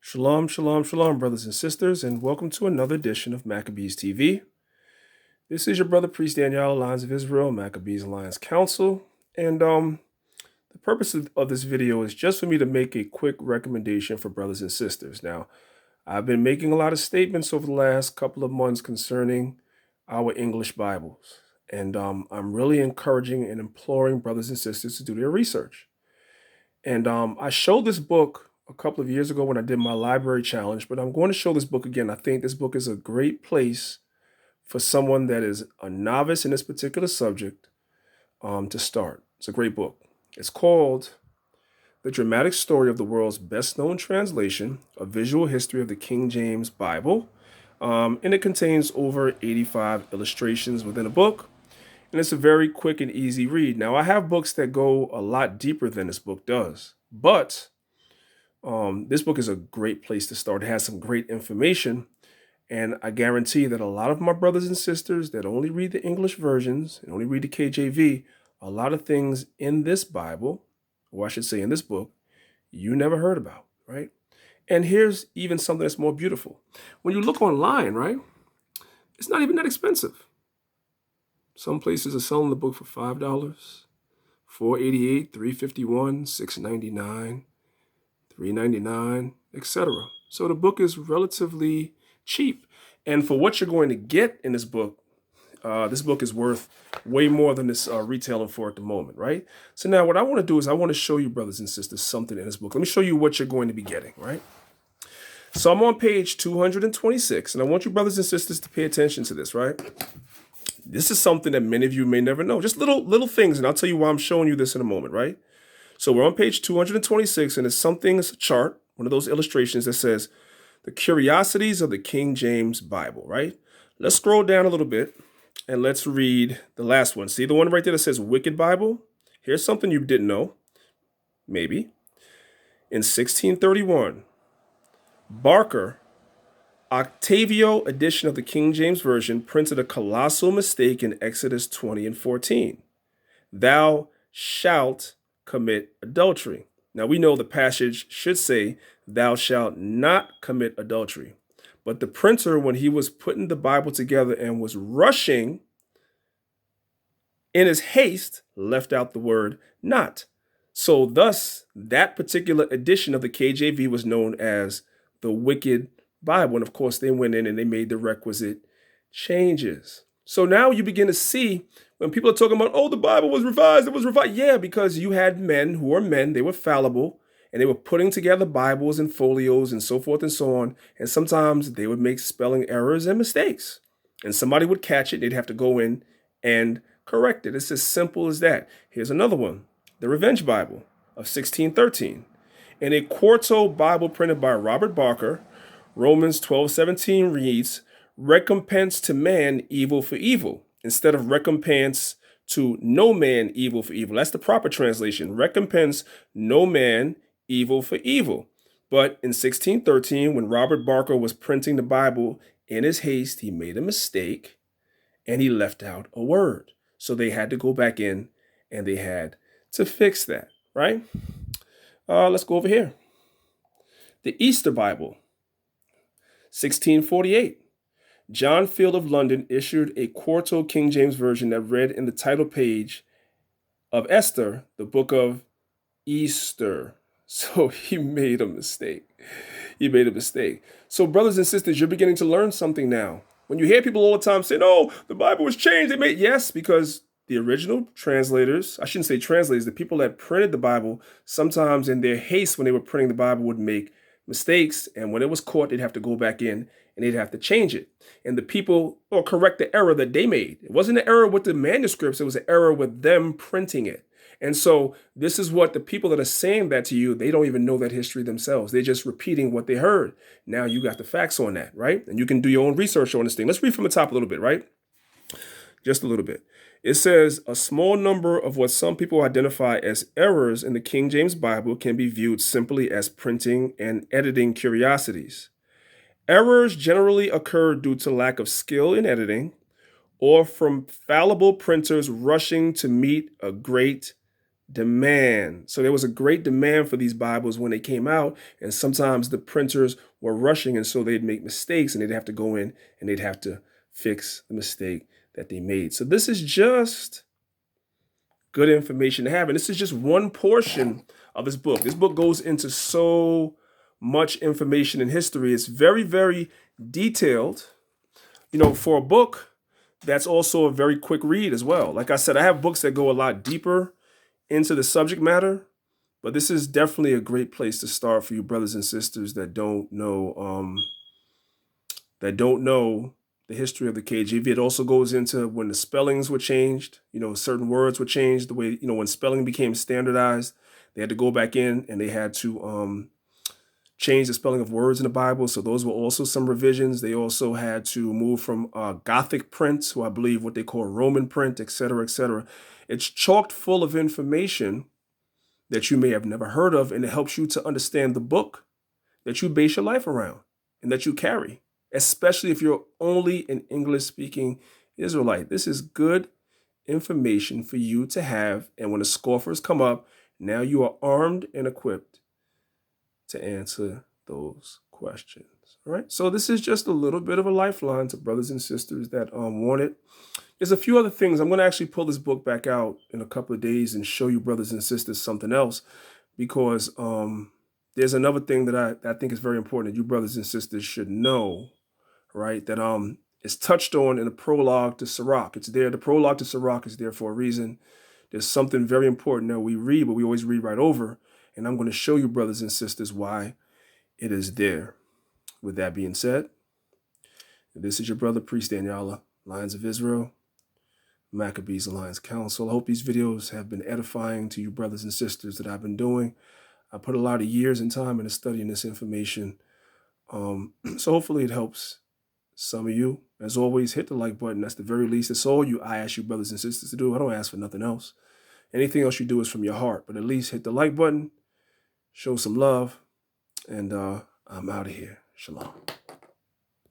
Shalom, shalom, shalom, brothers and sisters, and welcome to another edition of Maccabees TV. This is your brother, Priest Daniel, Alliance of Israel, Maccabees Alliance Council. And the purpose of this video is just for me to make a quick recommendation for brothers and sisters. Now, I've been making a lot of statements over the last couple of months concerning our English Bibles. And I'm really encouraging and imploring brothers and sisters to do their research. And I showed this book a couple of years ago when I did my library challenge, but I'm going to show this book again. I think this book is a great place for someone that is a novice in this particular subject to start. It's a great book. It's called The Dramatic Story of the World's Best Known Translation, A Visual History of the King James Bible. And it contains over 85 illustrations within a book. And it's a very quick and easy read. Now, I have books that go a lot deeper than this book does, but this book is a great place to start. It has some great information, and I guarantee that a lot of my brothers and sisters that only read the English versions and only read the KJV, a lot of things in this Bible, or I should say in this book, you never heard about, right? And here's even something that's more beautiful. When you look online, right, it's not even that expensive. Some places are selling the book for $5, $4.88, $3.51, $6.99, $3.99, etc. So the book is relatively cheap. And for what you're going to get in this book is worth way more than it's retailing for at the moment, right? So now what I want to do is I want to show you, brothers and sisters, something in this book. Let me show you what you're going to be getting, right? So I'm on page 226, and I want you brothers and sisters to pay attention to this, right? This is something that many of you may never know. Just little things, and I'll tell you why I'm showing you this in a moment, right? So we're on page 226, and it's a chart, one of those illustrations that says, the curiosities of the King James Bible, right? Let's scroll down a little bit, and let's read the last one. See the one right there that says Wicked Bible? Here's something you didn't know, maybe. In 1631, Barker, Octavio edition of the King James Version, printed a colossal mistake in Exodus 20 and 14. Thou shalt commit adultery. Now we know the passage should say, thou shalt not commit adultery. But the printer, when he was putting the Bible together and was rushing, in his haste, left out the word not. So thus, that particular edition of the KJV was known as the Wicked Bible. And of course, they went in and they made the requisite changes. So now you begin to see when people are talking about, oh, the Bible was revised, it was revised. Yeah, because you had men who were men, they were fallible, and they were putting together Bibles and folios and so forth and so on. And sometimes they would make spelling errors and mistakes. And somebody would catch it, they'd have to go in and correct it. It's as simple as that. Here's another one, the Revenge Bible of 1613. In a quarto Bible printed by Robert Barker, Romans 12:17 reads, recompense to man evil for evil, instead of recompense to no man evil for evil. That's the proper translation. Recompense no man evil for evil. But in 1613, when Robert Barker was printing the Bible, in his haste, he made a mistake and he left out a word. So they had to go back in and they had to fix that, right? Let's go over here. The Easter Bible, 1648. John Field of London issued a quarto King James Version that read in the title page of Esther, the book of Easter. So he made a mistake. He made a mistake. So brothers and sisters, you're beginning to learn something now. When you hear people all the time saying, oh, the Bible was changed, yes, because the original translators, I shouldn't say translators, the people that printed the Bible, sometimes in their haste when they were printing the Bible would make mistakes. And when it was caught, they'd have to go back in and they'd have to change it. And the people, or correct the error that they made. It wasn't an error with the manuscripts, it was an error with them printing it. And so this is what the people that are saying that to you, they don't even know that history themselves. They're just repeating what they heard. Now you got the facts on that, right? And you can do your own research on this thing. Let's read from the top a little bit, right? Just a little bit. It says, a small number of what some people identify as errors in the King James Bible can be viewed simply as printing and editing curiosities. Errors generally occur due to lack of skill in editing or from fallible printers rushing to meet a great demand. So there was a great demand for these Bibles when they came out, and sometimes the printers were rushing, and so they'd make mistakes, and they'd have to go in and they'd have to fix the mistake that they made. So this is just good information to have, and this is just one portion of this book. This book goes into so much information in history. It's very, very detailed, for a book that's also a very quick read as well. Like I said, I have books that go a lot deeper into the subject matter, but this is definitely a great place to start for you brothers and sisters that don't know the history of the KJV. It also goes into when the spellings were changed, certain words were changed, the way, when spelling became standardized, they had to go back in and they had to change the spelling of words in the Bible. So those were also some revisions. They also had to move from Gothic print to, I believe, what they call Roman print, et cetera, et cetera. It's chocked full of information that you may have never heard of, and it helps you to understand the book that you base your life around and that you carry, especially if you're only an English-speaking Israelite. This is good information for you to have, and when the scoffers come up, now you are armed and equipped to answer those questions. All right, so this is just a little bit of a lifeline to brothers and sisters that want it. There's a few other things. I'm going to actually pull this book back out in a couple of days and show you brothers and sisters something else, because there's another thing that I think is very important that you brothers and sisters should know, right? That is touched on in the prologue to Sirach. It's there. The prologue to Sirach is there for a reason. There's something very important that we read, but we always read right over. And I'm going to show you, brothers and sisters, why it is there. With that being said, this is your brother, Priest Daniela, Lions of Israel, Maccabees Alliance Council. I hope these videos have been edifying to you brothers and sisters that I've been doing. I put a lot of years and time into studying this information. So hopefully it helps some of you. As always, hit the like button. That's the very least. That's all I ask you brothers and sisters to do. I don't ask for nothing else. Anything else you do is from your heart. But at least hit the like button. Show some love, and I'm out of here. Shalom.